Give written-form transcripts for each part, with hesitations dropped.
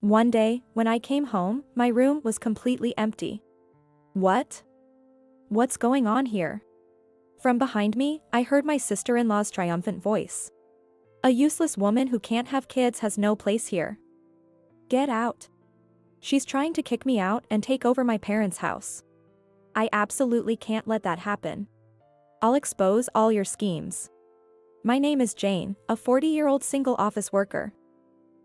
One day, when I came home, my room was completely empty. What? What's going on here? From behind me, I heard my sister-in-law's triumphant voice. A useless woman who can't have kids has no place here. Get out. She's trying to kick me out and take over my parents' house. I absolutely can't let that happen. I'll expose all your schemes. My name is Jane, a 40-year-old single office worker.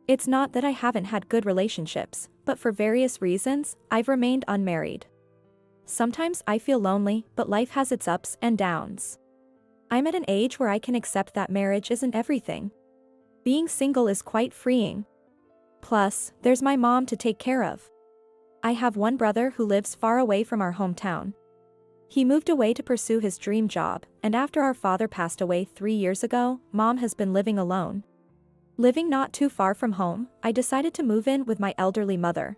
It's not that I haven't had good relationships, but for various reasons, I've remained unmarried. Sometimes I feel lonely, but life has its ups and downs. I'm at an age where I can accept that marriage isn't everything. Being single is quite freeing. Plus, there's my mom to take care of. I have one brother who lives far away from our hometown. He moved away to pursue his dream job, and after our father passed away 3 years ago, Mom has been living alone. Living not too far from home, I decided to move in with my elderly mother.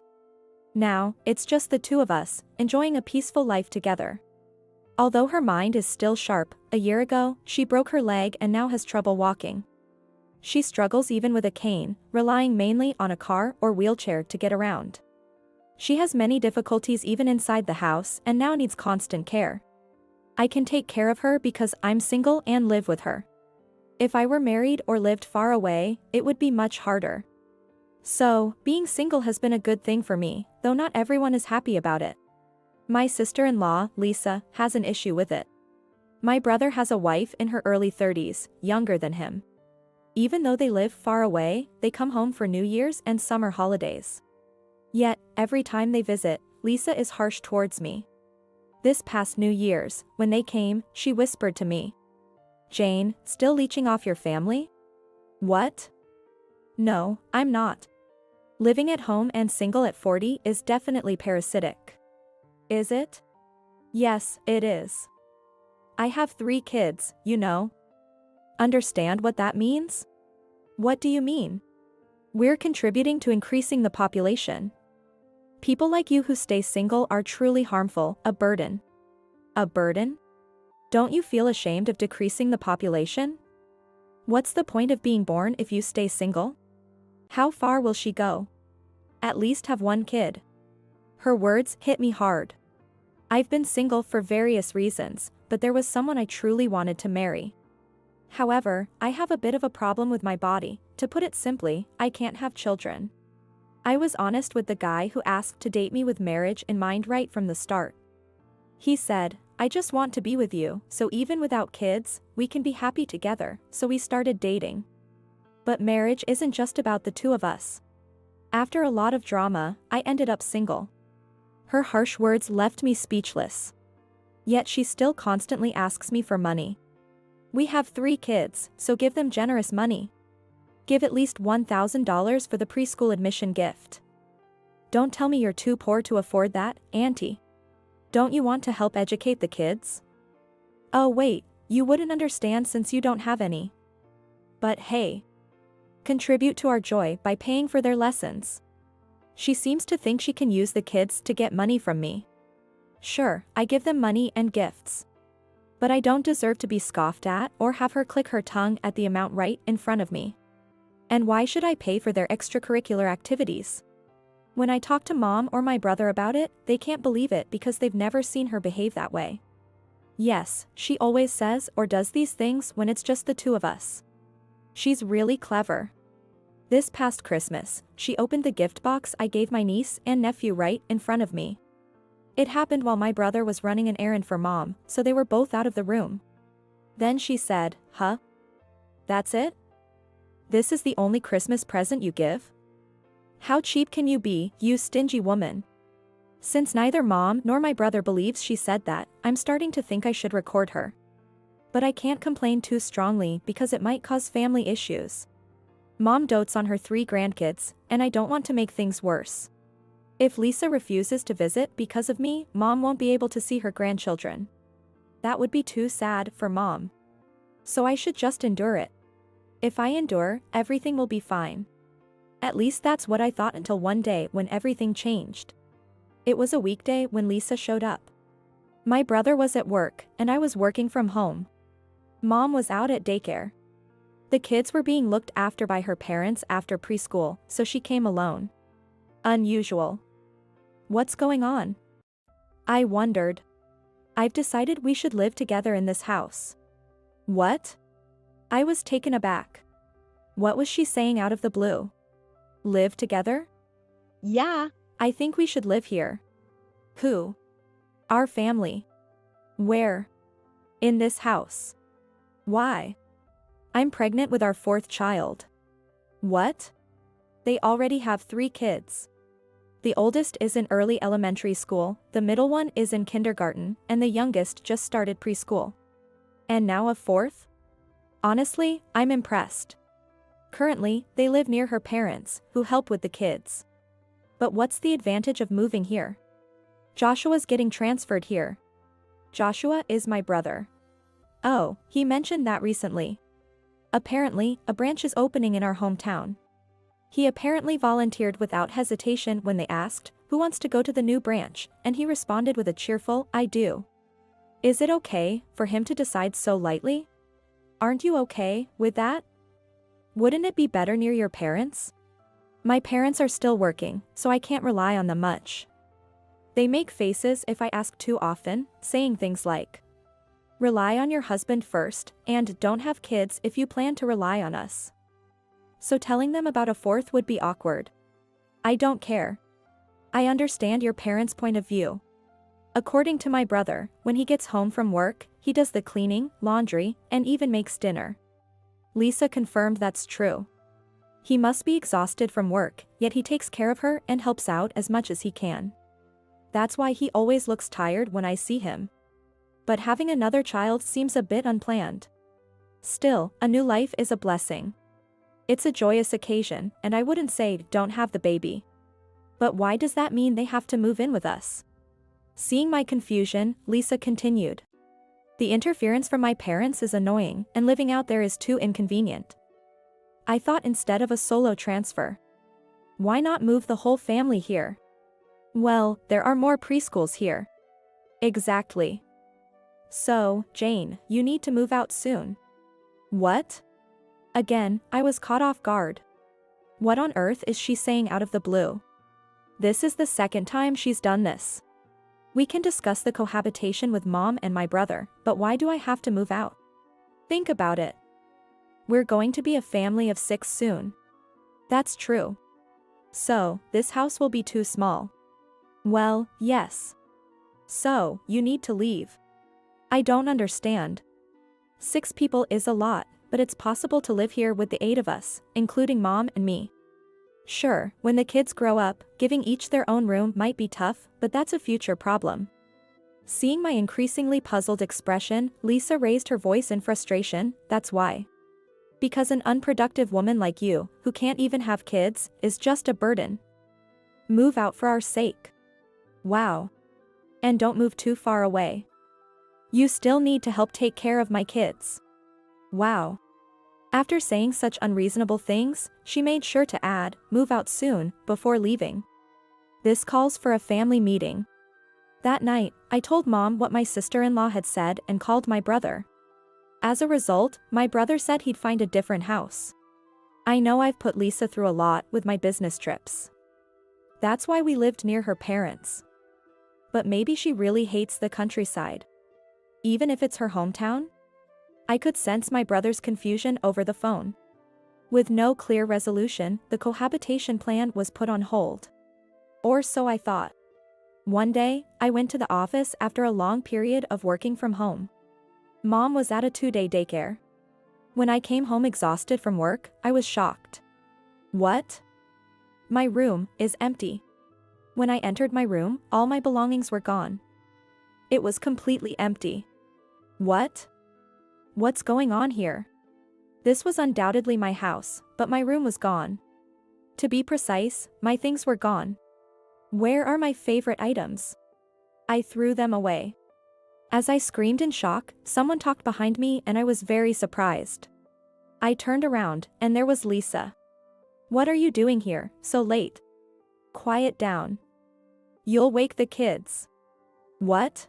Now, it's just the two of us, enjoying a peaceful life together. Although her mind is still sharp, a year ago, she broke her leg and now has trouble walking. She struggles even with a cane, relying mainly on a car or wheelchair to get around. She has many difficulties even inside the house and now needs constant care. I can take care of her because I'm single and live with her. If I were married or lived far away, it would be much harder. So, being single has been a good thing for me, though not everyone is happy about it. My sister-in-law, Lisa, has an issue with it. My brother has a wife in her early 30s, younger than him. Even though they live far away, they come home for New Year's and summer holidays. Yet, every time they visit, Lisa is harsh towards me. This past New Year's, when they came, she whispered to me, "Jane, still leeching off your family?" What? No, I'm not. Living at home and single at 40 is definitely parasitic. Is it? Yes, it is. I have 3 kids, you know. Understand what that means? What do you mean? We're contributing to increasing the population. People like you who stay single are truly harmful, a burden. A burden? Don't you feel ashamed of decreasing the population? What's the point of being born if you stay single? How far will she go? At least have 1 kid. Her words hit me hard. I've been single for various reasons, but there was someone I truly wanted to marry. However, I have a bit of a problem with my body. To put it simply, I can't have children. I was honest with the guy who asked to date me with marriage in mind right from the start. He said, "I just want to be with you, so even without kids, we can be happy together," so we started dating. But marriage isn't just about the two of us. After a lot of drama, I ended up single. Her harsh words left me speechless. Yet she still constantly asks me for money. We have 3 kids, so give them generous money. Give at least $1,000 for the preschool admission gift. Don't tell me you're too poor to afford that, Auntie. Don't you want to help educate the kids? Oh wait, you wouldn't understand since you don't have any. But hey. Contribute to our joy by paying for their lessons. She seems to think she can use the kids to get money from me. Sure, I give them money and gifts. But I don't deserve to be scoffed at or have her click her tongue at the amount right in front of me. And why should I pay for their extracurricular activities? When I talk to Mom or my brother about it, they can't believe it because they've never seen her behave that way. Yes, she always says or does these things when it's just the two of us. She's really clever. This past Christmas, she opened the gift box I gave my niece and nephew right in front of me. It happened while my brother was running an errand for Mom, so they were both out of the room. Then she said, "Huh? That's it? This is the only Christmas present you give? How cheap can you be, you stingy woman?" Since neither Mom nor my brother believes she said that, I'm starting to think I should record her. But I can't complain too strongly because it might cause family issues. Mom dotes on her 3 grandkids, and I don't want to make things worse. If Lisa refuses to visit because of me, Mom won't be able to see her grandchildren. That would be too sad for Mom. So I should just endure it. If I endure, everything will be fine. At least that's what I thought until one day when everything changed. It was a weekday when Lisa showed up. My brother was at work, and I was working from home. Mom was out at daycare. The kids were being looked after by her parents after preschool, so she came alone. Unusual. What's going on? I wondered. I've decided we should live together in this house. What? I was taken aback. What was she saying out of the blue? Live together? Yeah, I think we should live here. Who? Our family. Where? In this house. Why? I'm pregnant with our fourth child. What? They already have 3 kids. The oldest is in early elementary school, the middle one is in kindergarten, and the youngest just started preschool. And now a fourth? Honestly, I'm impressed. Currently, they live near her parents, who help with the kids. But what's the advantage of moving here? Joshua's getting transferred here. Joshua is my brother. Oh, he mentioned that recently. Apparently, a branch is opening in our hometown. He apparently volunteered without hesitation when they asked, who wants to go to the new branch, and he responded with a cheerful, I do. Is it okay for him to decide so lightly? Aren't you okay with that? Wouldn't it be better near your parents? My parents are still working, so I can't rely on them much. They make faces if I ask too often, saying things like, rely on your husband first, and don't have kids if you plan to rely on us. So telling them about a fourth would be awkward. I don't care. I understand your parents' point of view. According to my brother, when he gets home from work, he does the cleaning, laundry, and even makes dinner. Lisa confirmed that's true. He must be exhausted from work, yet he takes care of her and helps out as much as he can. That's why he always looks tired when I see him. But having another child seems a bit unplanned. Still, a new life is a blessing. It's a joyous occasion, and I wouldn't say don't have the baby. But why does that mean they have to move in with us? Seeing my confusion, Lisa continued. The interference from my parents is annoying, and living out there is too inconvenient. I thought instead of a solo transfer. Why not move the whole family here? Well, there are more preschools here. Exactly. So, Jane, you need to move out soon. What? Again, I was caught off guard. What on earth is she saying out of the blue? This is the second time she's done this. We can discuss the cohabitation with mom and my brother, but why do I have to move out? Think about it. We're going to be a family of 6 soon. That's true. So, this house will be too small. Well, yes. So, you need to leave. I don't understand. 6 people is a lot, but it's possible to live here with the 8 of us, including mom and me. Sure, when the kids grow up, giving each their own room might be tough, but that's a future problem. Seeing my increasingly puzzled expression, Lisa raised her voice in frustration, that's why. Because an unproductive woman like you, who can't even have kids, is just a burden. Move out for our sake. Wow. And don't move too far away. You still need to help take care of my kids. Wow. After saying such unreasonable things, she made sure to add, move out soon, before leaving. This calls for a family meeting. That night, I told mom what my sister-in-law had said and called my brother. As a result, my brother said he'd find a different house. I know I've put Lisa through a lot with my business trips. That's why we lived near her parents. But maybe she really hates the countryside. Even if it's her hometown? I could sense my brother's confusion over the phone. With no clear resolution, the cohabitation plan was put on hold. Or so I thought. One day, I went to the office after a long period of working from home. Mom was at a 2-day daycare. When I came home exhausted from work, I was shocked. What? My room is empty. When I entered my room, all my belongings were gone. It was completely empty. What? What's going on here? This was undoubtedly my house, but my room was gone. To be precise, my things were gone. Where are my favorite items? I threw them away. As I screamed in shock, someone talked behind me and I was very surprised. I turned around, and there was Lisa. What are you doing here, so late? Quiet down. You'll wake the kids. What?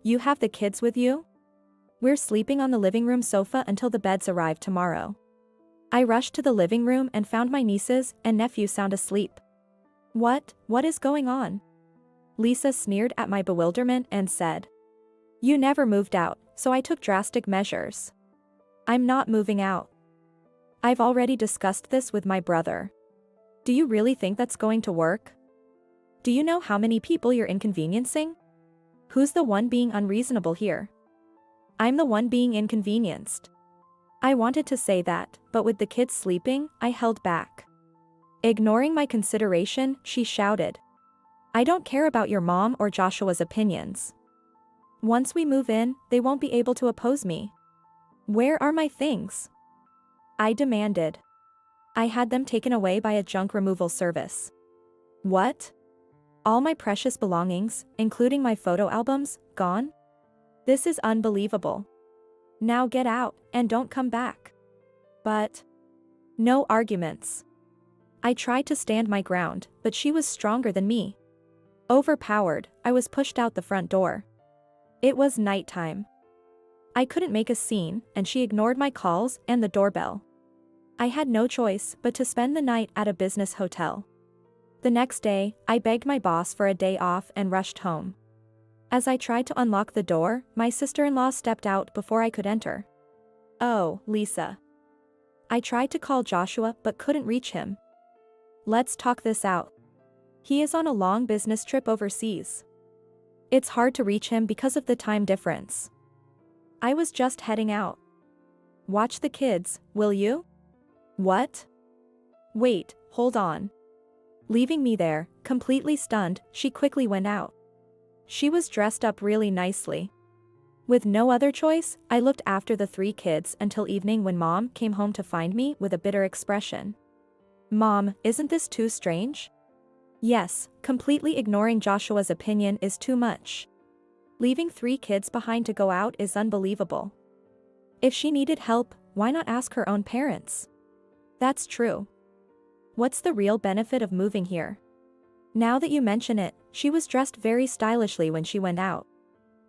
You have the kids with you? We're sleeping on the living room sofa until the beds arrive tomorrow. I rushed to the living room and found my nieces and nephew sound asleep. What is going on? Lisa sneered at my bewilderment and said. You never moved out, so I took drastic measures. I'm not moving out. I've already discussed this with my brother. Do you really think that's going to work? Do you know how many people you're inconveniencing? Who's the one being unreasonable here? I'm the one being inconvenienced. I wanted to say that, but with the kids sleeping, I held back. Ignoring my consideration, she shouted. I don't care about your mom or Joshua's opinions. Once we move in, they won't be able to oppose me. Where are my things? I demanded. I had them taken away by a junk removal service. What? All my precious belongings, including my photo albums, gone? This is unbelievable. Now get out, and don't come back. But no arguments. I tried to stand my ground, but she was stronger than me. Overpowered, I was pushed out the front door. It was nighttime. I couldn't make a scene, and she ignored my calls and the doorbell. I had no choice but to spend the night at a business hotel. The next day, I begged my boss for a day off and rushed home. As I tried to unlock the door, my sister-in-law stepped out before I could enter. Oh, Lisa. I tried to call Joshua but couldn't reach him. Let's talk this out. He is on a long business trip overseas. It's hard to reach him because of the time difference. I was just heading out. Watch the kids, will you? What? Wait, hold on. Leaving me there, completely stunned, she quickly went out. She was dressed up really nicely. With no other choice, I looked after the 3 kids until evening when Mom came home to find me with a bitter expression. Mom, isn't this too strange? Yes, completely ignoring Joshua's opinion is too much. Leaving 3 kids behind to go out is unbelievable. If she needed help, why not ask her own parents? That's true. What's the real benefit of moving here? Now that you mention it, she was dressed very stylishly when she went out.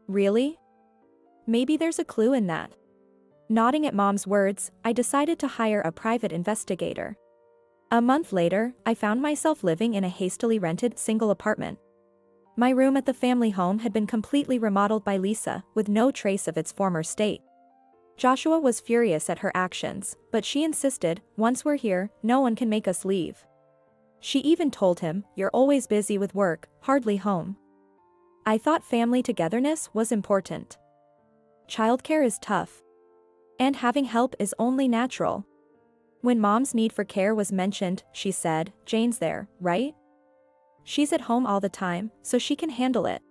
Really? Maybe there's a clue in that. Nodding at Mom's words, I decided to hire a private investigator. A month later, I found myself living in a hastily rented single apartment. My room at the family home had been completely remodeled by Lisa, with no trace of its former state. Joshua was furious at her actions, but she insisted, once we're here, no one can make us leave. She even told him, you're always busy with work, hardly home. I thought family togetherness was important. Childcare is tough. And having help is only natural. When Mom's need for care was mentioned, she said, Jane's there, right? She's at home all the time, so she can handle it.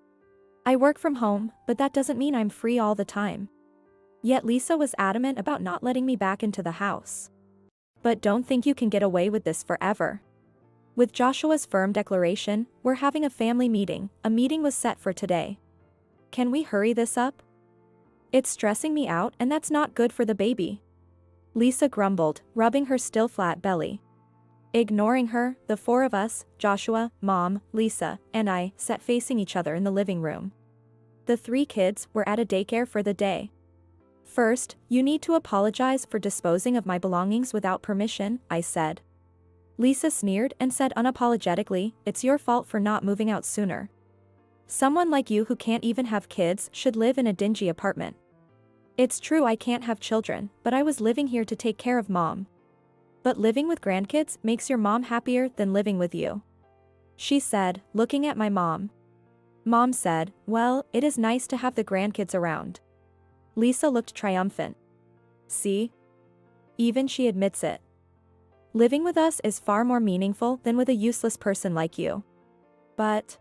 I work from home, but that doesn't mean I'm free all the time. Yet Lisa was adamant about not letting me back into the house. But don't think you can get away with this forever. With Joshua's firm declaration, we're having a family meeting. A meeting was set for today. Can we hurry this up? It's stressing me out and that's not good for the baby. Lisa grumbled, rubbing her still flat belly. Ignoring her, the 4 of us, Joshua, Mom, Lisa, and I, sat facing each other in the living room. The 3 kids were at a daycare for the day. First, you need to apologize for disposing of my belongings without permission, I said. Lisa sneered and said unapologetically, it's your fault for not moving out sooner. Someone like you who can't even have kids should live in a dingy apartment. It's true I can't have children, but I was living here to take care of Mom. But living with grandkids makes your mom happier than living with you. She said, looking at my mom. Mom said, well, it is nice to have the grandkids around. Lisa looked triumphant. See? Even she admits it. Living with us is far more meaningful than with a useless person like you. But,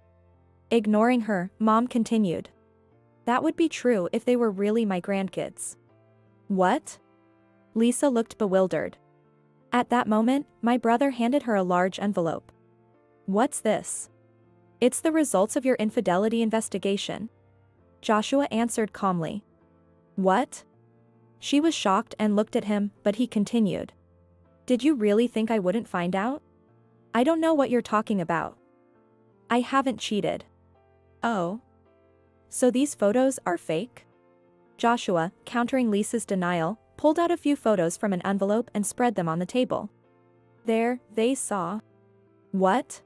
ignoring her, Mom continued. That would be true if they were really my grandkids. What? Lisa looked bewildered. At that moment, my brother handed her a large envelope. What's this? It's the results of your infidelity investigation. Joshua answered calmly. What? She was shocked and looked at him, but he continued. Did you really think I wouldn't find out? I don't know what you're talking about. I haven't cheated. Oh. So these photos are fake? Joshua, countering Lisa's denial, pulled out a few photos from an envelope and spread them on the table. There, they saw. What?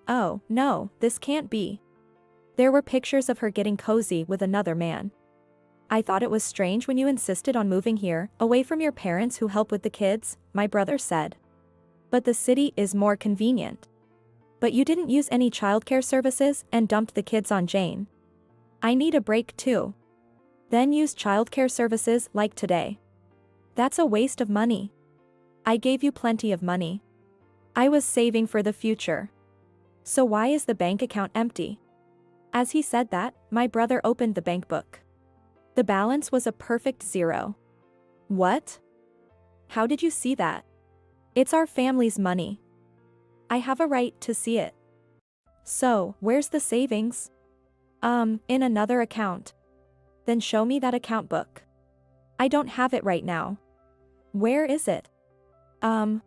Oh, no, this can't be. There were pictures of her getting cozy with another man. I thought it was strange when you insisted on moving here, away from your parents who help with the kids, my brother said. But the city is more convenient. But you didn't use any childcare services and dumped the kids on Jane. I need a break too. Then use childcare services like today. That's a waste of money. I gave you plenty of money. I was saving for the future. So why is the bank account empty? As he said that, my brother opened the bank book. The balance was a perfect 0. What? How did you see that? It's our family's money. I have a right to see it. So, where's the savings? In another account. Then show me that account book. I don't have it right now. Where is it? How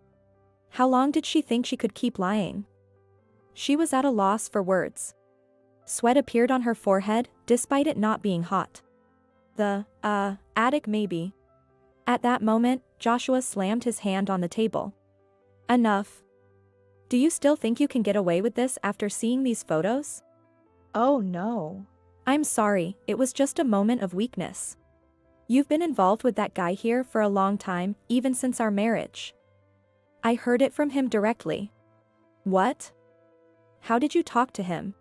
long did she think she could keep lying? She was at a loss for words. Sweat appeared on her forehead, despite it not being hot. The, attic maybe. At that moment, Joshua slammed his hand on the table. Enough. Do you still think you can get away with this after seeing these photos? Oh no. I'm sorry, it was just a moment of weakness. You've been involved with that guy here for a long time, even since our marriage. I heard it from him directly. What? How did you talk to him?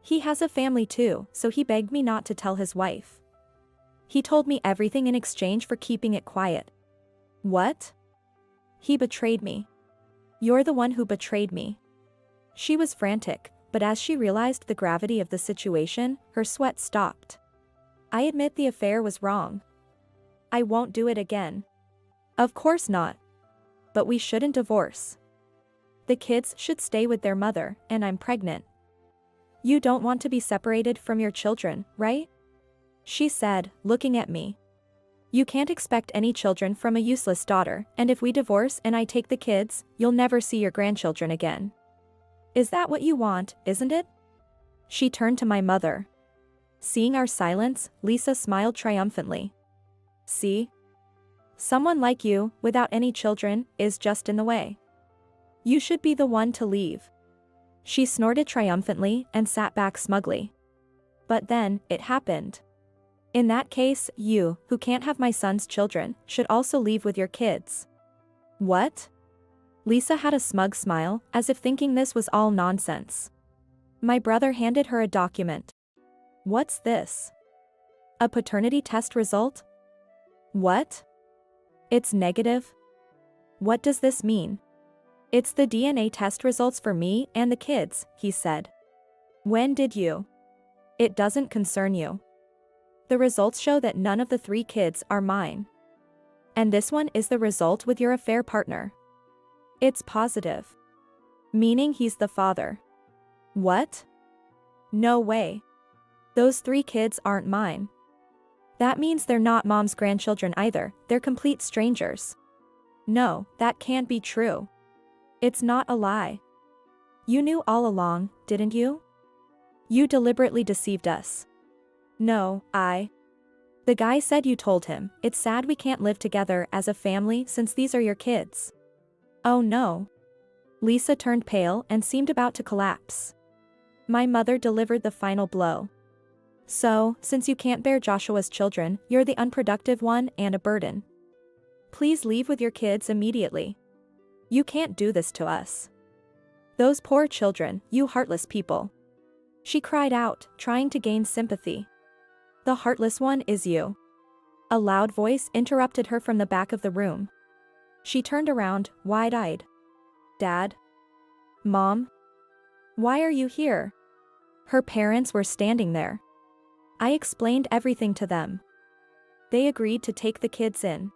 He has a family too, so he begged me not to tell his wife. He told me everything in exchange for keeping it quiet. What? He betrayed me. You're the one who betrayed me. She was frantic, but as she realized the gravity of the situation, her sweat stopped. I admit the affair was wrong. I won't do it again. Of course not. But we shouldn't divorce. The kids should stay with their mother, and I'm pregnant. You don't want to be separated from your children, right? She said, looking at me. You can't expect any children from a useless daughter, and if we divorce and I take the kids, you'll never see your grandchildren again. Is that what you want, isn't it? She turned to my mother. Seeing our silence, Lisa smiled triumphantly. See? Someone like you, without any children, is just in the way. You should be the one to leave. She snorted triumphantly and sat back smugly. But then, it happened. In that case, you, who can't have my son's children, should also leave with your kids. What? Lisa had a smug smile, as if thinking this was all nonsense. My brother handed her a document. What's this? A paternity test result? What? It's negative? What does this mean? It's the DNA test results for me and the kids, he said. When did you? It doesn't concern you. The results show that none of the 3 kids are mine. And this one is the result with your affair partner. It's positive. Meaning he's the father. What? No way. Those 3 kids aren't mine. That means they're not mom's grandchildren either, they're complete strangers. No, that can't be true. It's not a lie. You knew all along, didn't you? You deliberately deceived us. No, The guy said you told him, it's sad we can't live together as a family since these are your kids. Oh no. Lisa turned pale and seemed about to collapse. My mother delivered the final blow. So, since you can't bear Joshua's children, you're the unproductive one and a burden. Please leave with your kids immediately. You can't do this to us. Those poor children, you heartless people. She cried out, trying to gain sympathy. The heartless one is you. A loud voice interrupted her from the back of the room. She turned around, wide-eyed. Dad? Mom? Why are you here? Her parents were standing there. I explained everything to them. They agreed to take the kids in.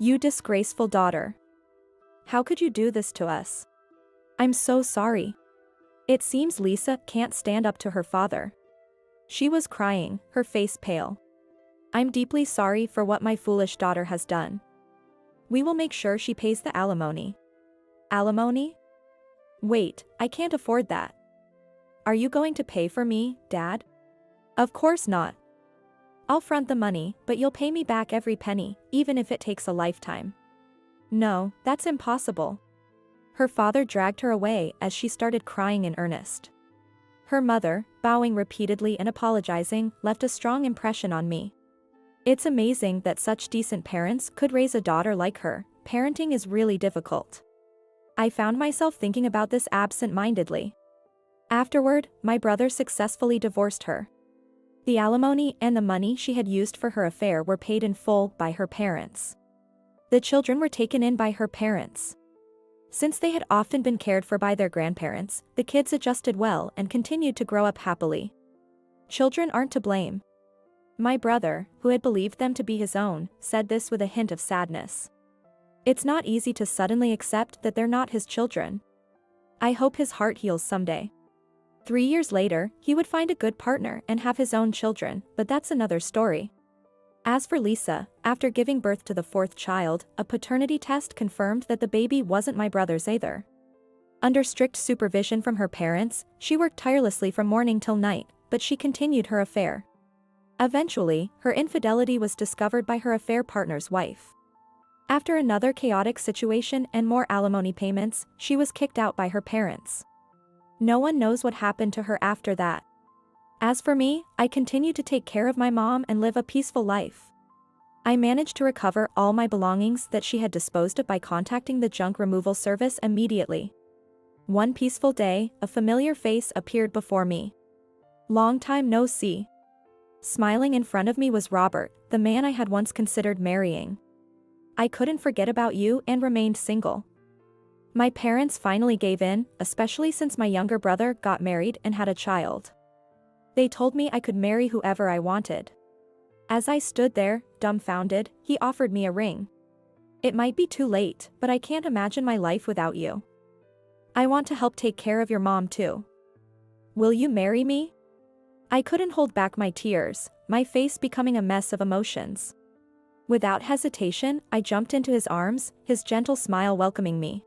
You disgraceful daughter. How could you do this to us? I'm so sorry. It seems Lisa can't stand up to her father. She was crying, her face pale. I'm deeply sorry for what my foolish daughter has done. We will make sure she pays the alimony. Alimony? Wait, I can't afford that. Are you going to pay for me, Dad? Of course not. I'll front the money, but you'll pay me back every penny, even if it takes a lifetime. No, that's impossible. Her father dragged her away as she started crying in earnest. Her mother, bowing repeatedly and apologizing, left a strong impression on me. It's amazing that such decent parents could raise a daughter like her. Parenting is really difficult. I found myself thinking about this absent-mindedly. Afterward, my brother successfully divorced her. The alimony and the money she had used for her affair were paid in full by her parents. The children were taken in by her parents. Since they had often been cared for by their grandparents, the kids adjusted well and continued to grow up happily. Children aren't to blame. My brother, who had believed them to be his own, said this with a hint of sadness. It's not easy to suddenly accept that they're not his children. I hope his heart heals someday. 3 years later, he would find a good partner and have his own children, but that's another story. As for Lisa, after giving birth to the 4th child, a paternity test confirmed that the baby wasn't my brother's either. Under strict supervision from her parents, she worked tirelessly from morning till night, but she continued her affair. Eventually, her infidelity was discovered by her affair partner's wife. After another chaotic situation and more alimony payments, she was kicked out by her parents. No one knows what happened to her after that. As for me, I continued to take care of my mom and live a peaceful life. I managed to recover all my belongings that she had disposed of by contacting the junk removal service immediately. One peaceful day, a familiar face appeared before me. Long time no see. Smiling in front of me was Robert, the man I had once considered marrying. I couldn't forget about you and remained single. My parents finally gave in, especially since my younger brother got married and had a child. They told me I could marry whoever I wanted. As I stood there, dumbfounded, he offered me a ring. It might be too late, but I can't imagine my life without you. I want to help take care of your mom too. Will you marry me? I couldn't hold back my tears, my face becoming a mess of emotions. Without hesitation, I jumped into his arms, his gentle smile welcoming me.